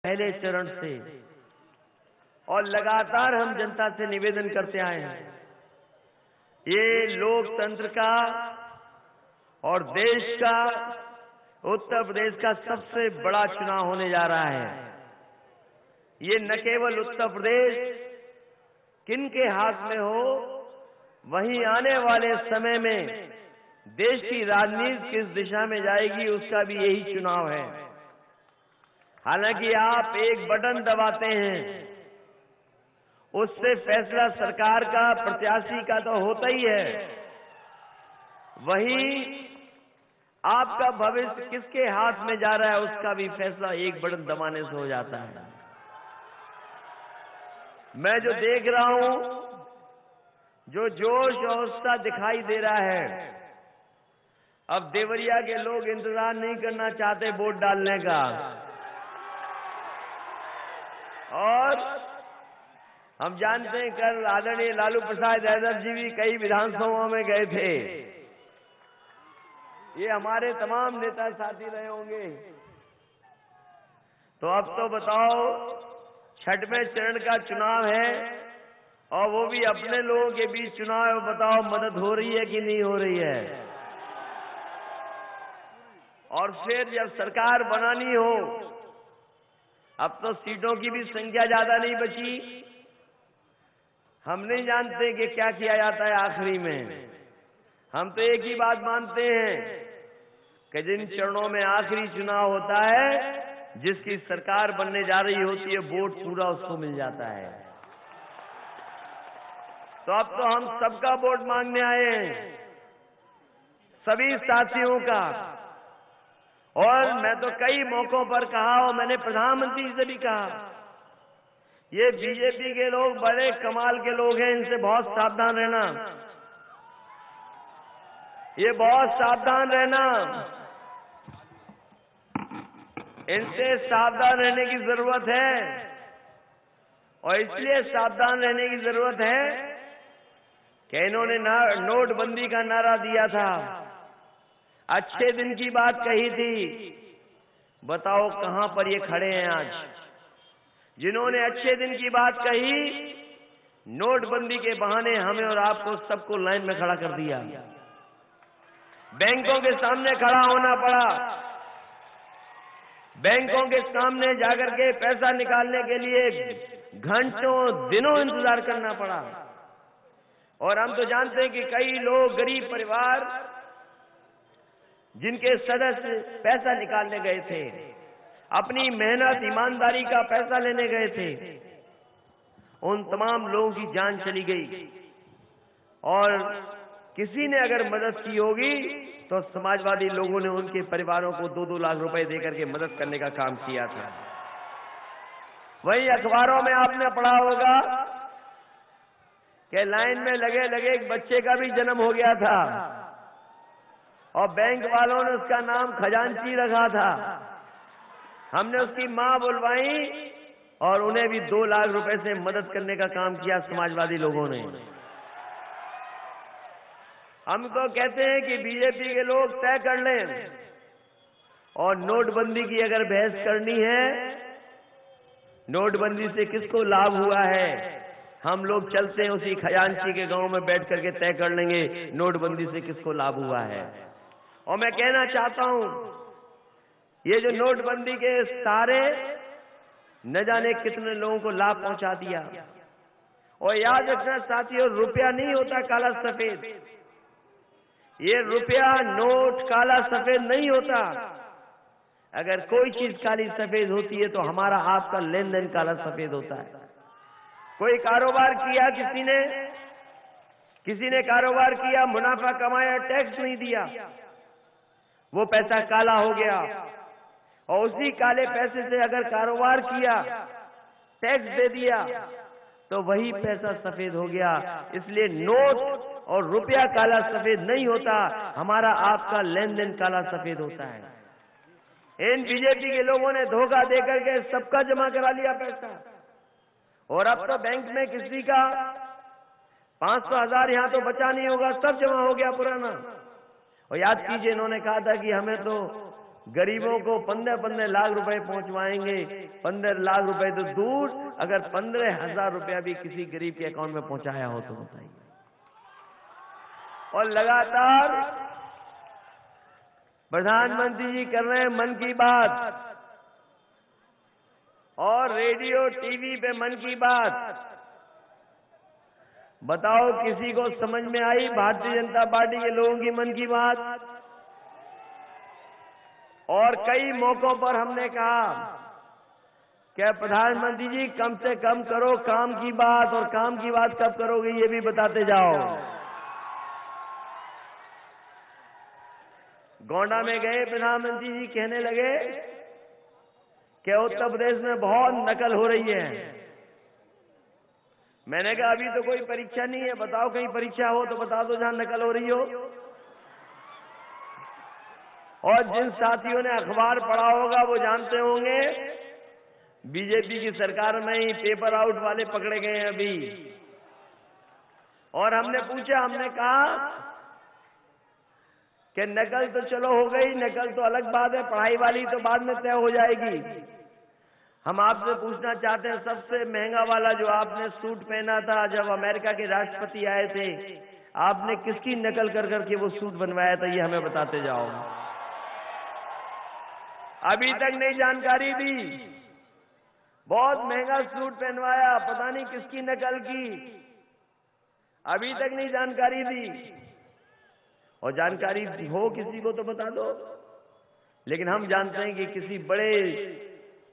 पहले चरण से, और लगातार हम जनता से निवेदन करते आए हैं, ये लोकतंत्र का और देश का, उत्तर प्रदेश का सबसे बड़ा चुनाव होने जा रहा है। ये न केवल उत्तर प्रदेश किनके हाथ में हो, वहीं आने वाले समय में देश की राजनीति किस दिशा में जाएगी, उसका भी यही चुनाव है। हालांकि आप एक बटन दबाते हैं, उससे फैसला सरकार का, प्रत्याशी का तो होता ही है, वहीं आपका भविष्य किसके हाथ में जा रहा है, उसका भी फैसला एक बटन दबाने से हो जाता है। मैं जो देख रहा हूं, जो जोश और उत्साह दिखाई दे रहा है, अब देवरिया के लोग इंतजार नहीं करना चाहते वोट डालने का, और हम जानते हैं कल आदरणीय लालू प्रसाद यादव जी भी कई विधानसभाओं में गए थे। ये हमारे तमाम नेता साथी रहे होंगे। तो अब तो बताओ, छठवें चरण का चुनाव है और वो भी अपने लोगों के बीच चुनाव है, बताओ मदद हो रही है कि नहीं हो रही है? और फिर जब सरकार बनानी हो, अब तो सीटों की भी संख्या ज्यादा नहीं बची, हम नहीं जानते कि क्या किया जाता है आखिरी में। हम तो एक ही बात मानते हैं कि जिन चरणों में आखिरी चुनाव होता है, जिसकी सरकार बनने जा रही होती है, वोट पूरा उसको मिल जाता है। तो अब तो हम सबका वोट मांगने आए हैं, सभी साथियों का। और मैं तो कई मौकों पर कहा, और मैंने प्रधानमंत्री से भी कहा, ये बीजेपी के लोग बड़े कमाल के लोग हैं, इनसे बहुत सावधान रहना, ये बहुत सावधान रहना, इनसे सावधान रहने की जरूरत है। और इसलिए सावधान रहने की जरूरत है कि इन्होंने नोटबंदी का नारा दिया था, अच्छे दिन की बात कही थी, बताओ कहां पर ये खड़े हैं आज? जिन्होंने अच्छे दिन की बात कही, नोटबंदी के बहाने हमें और आपको सबको लाइन में खड़ा कर दिया, बैंकों के सामने खड़ा होना पड़ा, बैंकों के सामने जाकर के पैसा निकालने के लिए घंटों दिनों इंतजार करना पड़ा। और हम तो जानते हैं कि कई लोग, गरीब परिवार, जिनके सदस्य पैसा निकालने गए थे, अपनी मेहनत ईमानदारी का पैसा लेने गए थे, उन तमाम लोगों की जान चली गई। और किसी ने अगर मदद की होगी तो समाजवादी लोगों ने उनके परिवारों को 2-2 लाख रुपए देकर के मदद करने का काम किया था। वहीं अखबारों में आपने पढ़ा होगा कि लाइन में लगे लगे एक बच्चे का भी जन्म हो गया था, और बैंक वालों ने उसका नाम खजांची रखा था। हमने उसकी मां बुलवाई और उन्हें भी 2 लाख रुपए से मदद करने का काम किया समाजवादी लोगों ने। हम तो कहते हैं कि बीजेपी के लोग तय कर लें, और नोटबंदी की अगर बहस करनी है, नोटबंदी से किसको लाभ हुआ है, हम लोग चलते हैं उसी खजांची के गांव में बैठ करके तय कर लेंगे नोटबंदी से किसको लाभ हुआ है। और मैं कहना चाहता हूं, ये जो नोटबंदी के सारे न जाने कितने लोगों को लाभ पहुंचा दिया। और याद रखना साथियों, रुपया नहीं होता काला सफेद, ये रुपया, नोट काला सफेद नहीं होता। अगर कोई चीज काली सफेद होती है तो हमारा आपका लेन देन काला सफेद होता है। कोई कारोबार किया, किसी ने कारोबार किया, मुनाफा कमाया, टैक्स नहीं दिया, वो पैसा काला हो गया। और उसी काले पैसे से अगर कारोबार किया, टैक्स दे दिया, तो वही पैसा सफेद हो गया। इसलिए नोट और रुपया काला सफेद नहीं होता, हमारा आपका लेन देन काला सफेद होता है। इन बीजेपी के लोगों ने धोखा देकर के सबका जमा करा लिया पैसा, और अब तो बैंक में किसी का 500,000 यहां तो बचा नहीं होगा, सब जमा हो गया पुराना। और याद कीजिए, इन्होंने कहा था कि हमें तो गरीबों को 15-15 लाख रुपए पहुंचवाएंगे। 15 लाख रुपए तो दूर, अगर 15,000 रुपया भी किसी गरीब के अकाउंट में पहुंचाया हो तो बताइए। और लगातार प्रधानमंत्री जी कर रहे हैं मन की बात, और रेडियो टीवी पे मन की बात। बताओ किसी को समझ में आई भारतीय जनता पार्टी के लोगों की मन की बात? और कई मौकों पर हमने कहा कि प्रधानमंत्री जी कम से कम करो काम की बात, और काम की बात कब करोगे ये भी बताते जाओ। गोंडा में गए प्रधानमंत्री जी, कहने लगे कि उत्तर प्रदेश में बहुत नकल हो रही है। मैंने कहा अभी तो कोई परीक्षा नहीं है, बताओ कहीं परीक्षा हो तो बता दो जहां नकल हो रही हो। और जिन साथियों ने अखबार पढ़ा होगा वो जानते होंगे बीजेपी की सरकार में ही पेपर आउट वाले पकड़े गए हैं अभी। और हमने पूछा, हमने कहा कि नकल तो चलो हो गई, नकल तो अलग बात है, पढ़ाई वाली तो बाद में तय हो जाएगी। हम आपसे पूछना चाहते हैं, सबसे महंगा वाला जो आपने सूट पहना था जब अमेरिका के राष्ट्रपति आए थे, आपने किसकी नकल कर करके वो सूट बनवाया था, ये हमें बताते जाओ। अभी तक नहीं जानकारी दी। बहुत महंगा सूट पहनवाया, पता नहीं किसकी नकल की, अभी तक नहीं जानकारी दी। और जानकारी हो किसी को तो बता दो। लेकिन हम जानते हैं कि किसी बड़े,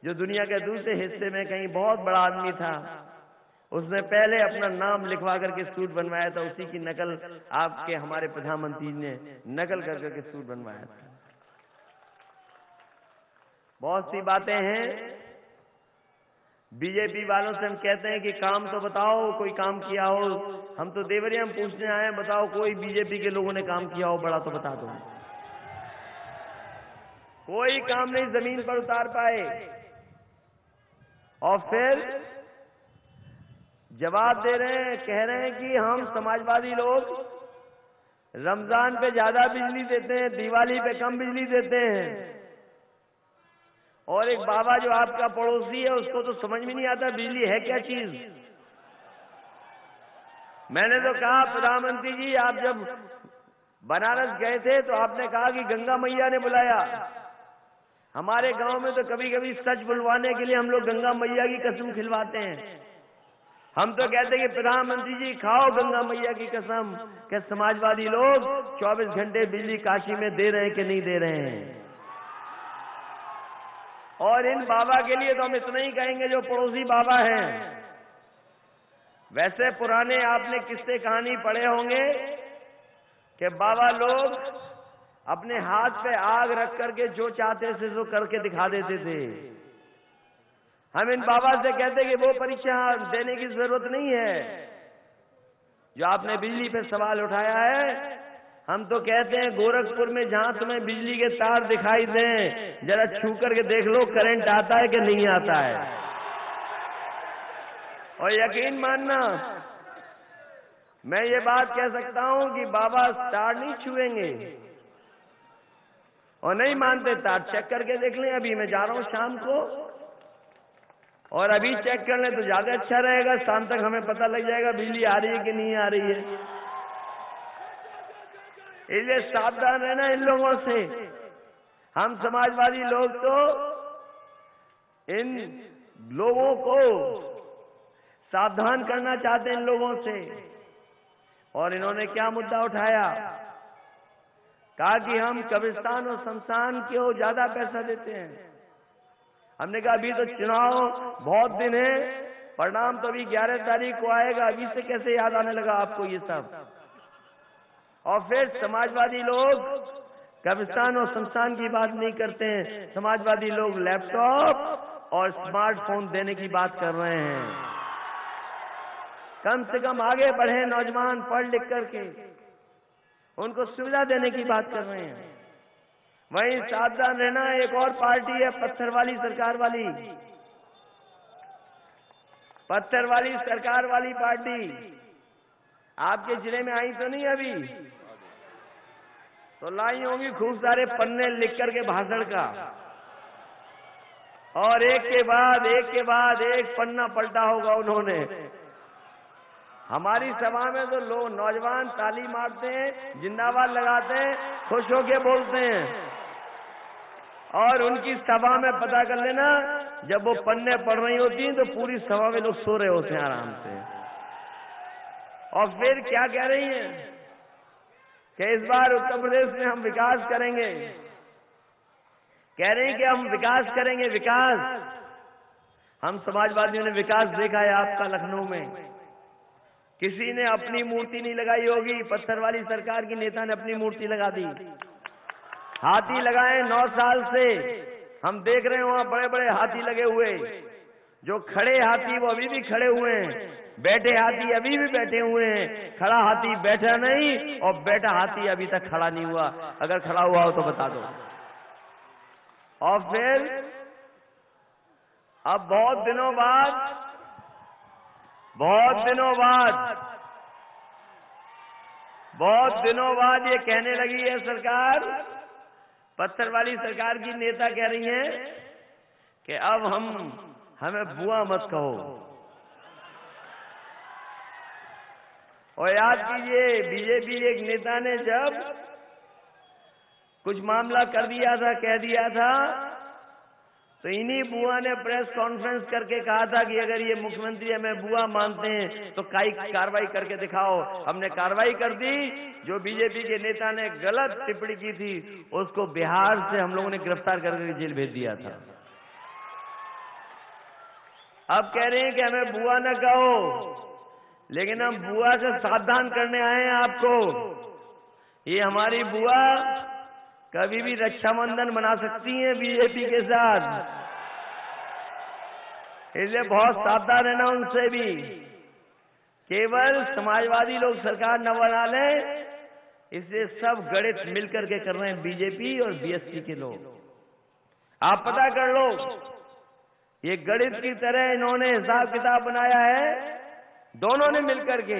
जो दुनिया के दूसरे हिस्से में कहीं बहुत बड़ा आदमी था, उसने पहले अपना नाम लिखवा करके सूट बनवाया था, उसी की नकल आपके हमारे प्रधानमंत्री ने नकल कर करके सूट बनवाया था। बहुत सी बातें हैं। बीजेपी वालों से हम कहते हैं कि काम तो बताओ, कोई काम किया हो। हम तो देवरिया में पूछने आए हैं, बताओ कोई बीजेपी के लोगों ने काम किया हो बड़ा तो बता दो। कोई काम नहीं जमीन पर उतार पाए। और फिर जवाब दे रहे हैं, कह रहे हैं कि हम समाजवादी लोग रमजान पे ज्यादा बिजली देते हैं, दिवाली पे कम बिजली देते हैं। और एक बाबा जो आपका पड़ोसी है, उसको तो समझ में नहीं आता बिजली है क्या चीज। मैंने तो कहा प्रधानमंत्री जी, आप जब बनारस गए थे तो आपने कहा कि गंगा मैया ने बुलाया। हमारे गांव में तो कभी कभी सच बुलवाने के लिए हम लोग गंगा मैया की कसम खिलवाते हैं। हम तो कहते हैं कि प्रधानमंत्री जी खाओ गंगा मैया की कसम कि समाजवादी लोग 24 घंटे बिजली काशी में दे रहे हैं कि नहीं दे रहे हैं। और इन बाबा के लिए तो हम इतना ही कहेंगे जो पड़ोसी बाबा हैं। वैसे पुराने आपने किस्से कहानी पढ़े होंगे कि बाबा लोग अपने हाथ पे आग रख करके जो चाहते थे वो करके दिखा देते थे। हम इन बाबा से कहते कि वो परीक्षा देने की जरूरत नहीं है। जो आपने बिजली पे सवाल उठाया है, हम तो कहते हैं गोरखपुर में जहां तुम्हें बिजली के तार दिखाई दें, जरा छू करके देख लो करंट आता है कि नहीं आता है। और यकीन मानना, मैं ये बात कह सकता हूं कि बाबा तार नहीं छुएंगे। और नहीं मानते तार चेक करके देख लें। अभी मैं जा रहा हूं शाम को, और अभी चेक कर लें तो ज्यादा अच्छा रहेगा। शाम तक हमें पता लग जाएगा बिजली आ रही है कि नहीं आ रही है। इसलिए सावधान रहना इन लोगों से। हम समाजवादी लोग तो इन लोगों को सावधान करना चाहते हैं इन लोगों से। और इन्होंने क्या मुद्दा उठाया, कहा कि हम कब्रिस्तान और शमशान को ज्यादा पैसा देते हैं। हमने कहा अभी तो चुनाव बहुत दिन है, परिणाम तो अभी 11 तारीख को आएगा, अभी से कैसे याद आने लगा आपको ये सब। और फिर समाजवादी लोग कब्रिस्तान और शमशान की बात नहीं करते हैं, समाजवादी लोग लैपटॉप और स्मार्टफोन देने की बात कर रहे हैं। कम से कम आगे बढ़े नौजवान पढ़ लिख करके, उनको सुविधा देने की बात कर रहे हैं। वहीं सावधान रहना, एक और पार्टी है पत्थर वाली सरकार वाली, पत्थर वाली सरकार वाली पार्टी आपके जिले में आई तो नहीं अभी? तो लाई होंगी खूब सारे पन्ने लिख करके भाषण का, और एक के बाद एक पन्ना पलटा होगा उन्होंने। हमारी सभा में तो लोग नौजवान ताली मारते हैं, जिंदाबाद लगाते हैं, खुश होके बोलते हैं, और उनकी सभा में पता कर लेना जब वो पन्ने पढ़ रही होती हैं तो पूरी सभा में लोग सो रहे होते हैं आराम से। और फिर क्या कह रही हैं कि इस बार उत्तर प्रदेश में हम विकास करेंगे, कह रही हैं कि हम विकास करेंगे। विकास, हम समाजवादियों ने विकास देखा है आपका लखनऊ में। किसी ने अपनी मूर्ति नहीं लगाई होगी, पत्थर वाली सरकार की नेता ने अपनी मूर्ति लगा दी। हाथी लगाए 9 साल से, हम देख रहे हैं वहां बड़े बड़े हाथी लगे हुए। जो खड़े हाथी वो अभी भी खड़े हुए हैं, बैठे हाथी अभी भी बैठे हुए हैं, खड़ा हाथी बैठा नहीं, और बैठा हाथी अभी तक खड़ा नहीं हुआ। अगर खड़ा हुआ हो तो बता दो। और फिर अब बहुत दिनों बाद ये कहने लगी है सरकार, पत्थर वाली सरकार की नेता कह रही हैं कि अब हमें बुआ मत कहो। और याद कीजिए, बीजेपी एक नेता ने जब कुछ मामला कर दिया था, कह दिया था, तो इन्हीं बुआ ने प्रेस कॉन्फ्रेंस करके कहा था कि अगर ये मुख्यमंत्री हमें बुआ मानते हैं तो कार्रवाई करके दिखाओ। हमने कार्रवाई कर दी। जो बीजेपी के नेता ने गलत टिप्पणी की थी उसको बिहार से हम लोगों ने गिरफ्तार करके जेल भेज दिया था। अब कह रहे हैं कि हमें बुआ न कहो, लेकिन हम बुआ से सावधान करने आए हैं आपको। ये हमारी बुआ कभी भी रक्षाबंधन मना सकती हैं बीजेपी के साथ, इसलिए बहुत सावधान रहना उनसे भी। केवल समाजवादी लोग सरकार न बना लें, इसलिए सब गणित मिलकर के कर रहे हैं बीजेपी और बीएसपी के लोग। आप पता कर लो, ये गणित की तरह इन्होंने हिसाब किताब बनाया है दोनों ने मिलकर के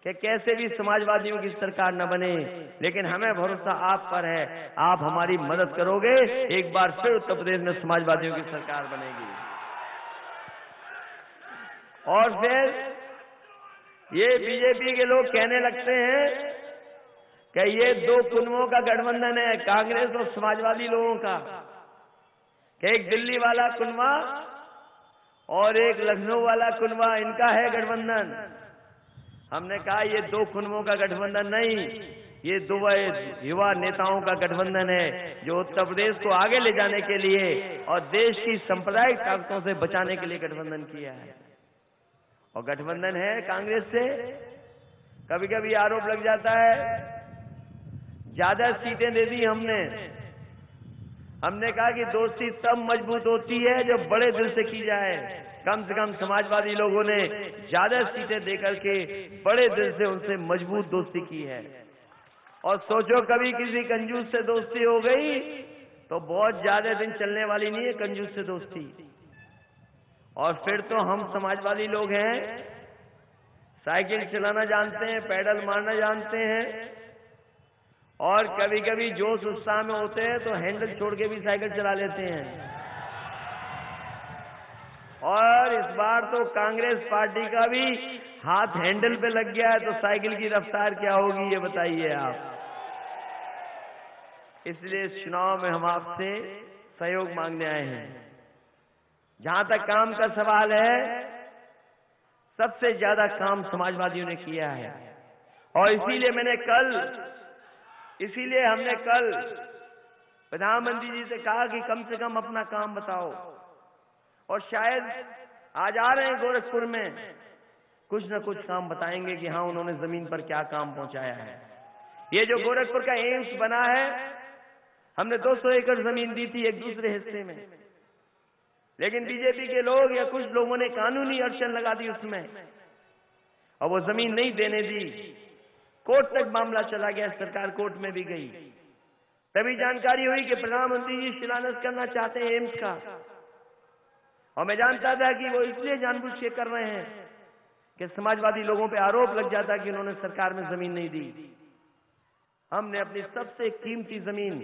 कि कैसे भी समाजवादियों की सरकार न बने। लेकिन हमें भरोसा आप पर है, आप हमारी मदद करोगे, एक बार फिर उत्तर प्रदेश में समाजवादियों की सरकार बनेगी। और फिर ये बीजेपी के लोग कहने लगते हैं कि ये 2 कुनबों का गठबंधन है, कांग्रेस और समाजवादी लोगों का, कि एक दिल्ली वाला कुनबा और एक लखनऊ वाला कुनबा, इनका है गठबंधन। हमने कहा ये 2 कुनबों का गठबंधन नहीं, ये 2 युवा नेताओं का गठबंधन है, जो उत्तर प्रदेश को आगे ले जाने के लिए और देश की सांप्रदायिक ताकतों से बचाने के लिए गठबंधन किया है। और गठबंधन है कांग्रेस से। कभी कभी आरोप लग जाता है ज्यादा सीटें दे दी हमने कहा कि दोस्ती तब मजबूत होती है जब बड़े दिल से की जाए। कम से कम समाजवादी लोगों ने ज्यादा सीटें देकर के बड़े दिल से उनसे मजबूत दोस्ती की है। और सोचो कभी किसी कंजूस से दोस्ती हो गई तो बहुत ज्यादा दिन चलने वाली नहीं है कंजूस से दोस्ती। और फिर तो हम समाजवादी लोग हैं, साइकिल चलाना जानते हैं, पैडल मारना जानते हैं, और कभी कभी जोश उत्साह में होते हैं तो हैंडल छोड़ के भी साइकिल चला लेते हैं। और इस बार तो कांग्रेस पार्टी का भी हाथ हैंडल पे लग गया है, तो साइकिल की रफ्तार क्या होगी ये बताइए आप। इसलिए इस चुनाव में हम आपसे सहयोग मांगने आए हैं। जहां तक काम का सवाल है, सबसे ज्यादा काम समाजवादियों ने किया है, और इसीलिए हमने कल प्रधानमंत्री जी से कहा कि कम से कम अपना काम बताओ। और शायद आज आ रहे हैं गोरखपुर में, कुछ न कुछ काम बताएंगे कि हाँ उन्होंने जमीन पर क्या काम पहुंचाया है। ये जो गोरखपुर का एम्स बना है, हमने 200 एकड़ जमीन दी थी एक दूसरे हिस्से में, लेकिन बीजेपी के लोग या कुछ लोगों ने कानूनी अड़चन लगा दी उसमें, और वो जमीन नहीं देने दी। कोर्ट तक मामला चला गया, सरकार कोर्ट में भी गई। तभी जानकारी हुई कि प्रधानमंत्री जी शिलान्यास करना चाहते हैं एम्स का। और मैं जानता था कि वो इसलिए जानबूझ के कर रहे हैं कि समाजवादी लोगों पे आरोप लग जाता कि उन्होंने सरकार में जमीन नहीं दी। हमने अपनी सबसे कीमती जमीन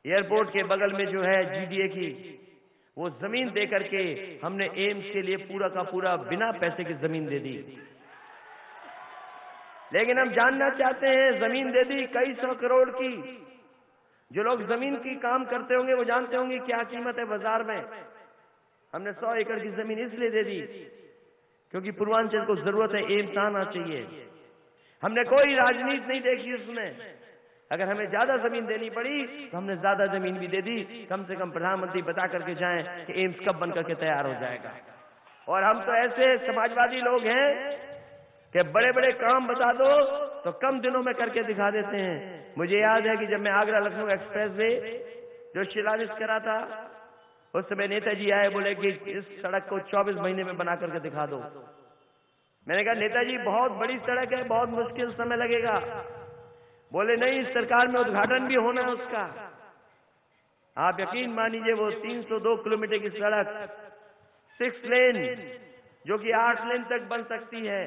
एयरपोर्ट के बगल में जो है जीडीए की, वो जमीन दे करके हमने एम्स के लिए पूरा का पूरा बिना पैसे की जमीन दे दी। लेकिन हम जानना चाहते हैं, जमीन दे दी कई 100 करोड़ की। जो लोग जमीन की काम करते होंगे वो जानते होंगे क्या कीमत है बाजार में। हमने 100 एकड़ की जमीन इसलिए दे दी क्योंकि पूर्वांचल को जरूरत है, एम्स आना चाहिए। हमने कोई राजनीति नहीं देखी उसमें। अगर हमें ज्यादा जमीन देनी पड़ी तो हमने ज्यादा जमीन भी दे दी। कम से कम प्रधानमंत्री बता करके जाएं कि एम्स कब बन करके तैयार हो जाएगा। और हम तो ऐसे समाजवादी लोग हैं कि बड़े बड़े काम बता दो तो कम दिनों में करके दिखा देते हैं। मुझे याद है कि जब मैं आगरा लखनऊ एक्सप्रेसवे जो शिलान्यास करा था, उस समय नेताजी आए, बोले कि इस सड़क को 24 महीने में बना करके दिखा दो। मैंने कहा नेताजी बहुत बड़ी सड़क है, बहुत मुश्किल समय लगेगा। बोले नहीं, सरकार में उद्घाटन भी होना है उसका। आप यकीन मानिए वो 302 किलोमीटर की सड़क 6 लेन जो कि 8 लेन तक बन सकती है,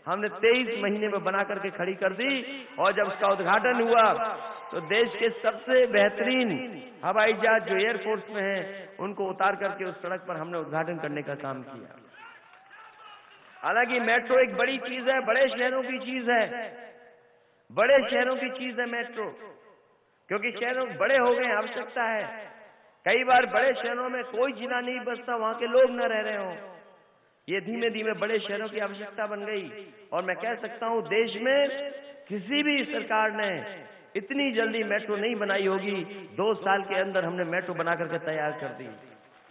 हमने 23 महीने में बना करके खड़ी कर दी। और जब उसका उद्घाटन हुआ तो देश के सबसे बेहतरीन हवाई जहाज जो एयरफोर्स में है उनको उतार करके उस सड़क पर हमने उद्घाटन करने का काम किया। हालांकि मेट्रो एक बड़ी चीज है, बड़े शहरों की चीज है, बड़े शहरों की चीज है मेट्रो, क्योंकि शहरों बड़े हो गए, आवश्यकता है। कई बार बड़े शहरों में कोई जिला नहीं बसता, वहां के लोग न रह रहे हो। ये धीमे धीमे बड़े शहरों की आवश्यकता बन गई। और मैं कह सकता हूं देश में किसी भी सरकार ने इतनी जल्दी मेट्रो नहीं बनाई होगी। 2 साल के अंदर हमने मेट्रो बना करके तैयार कर दी।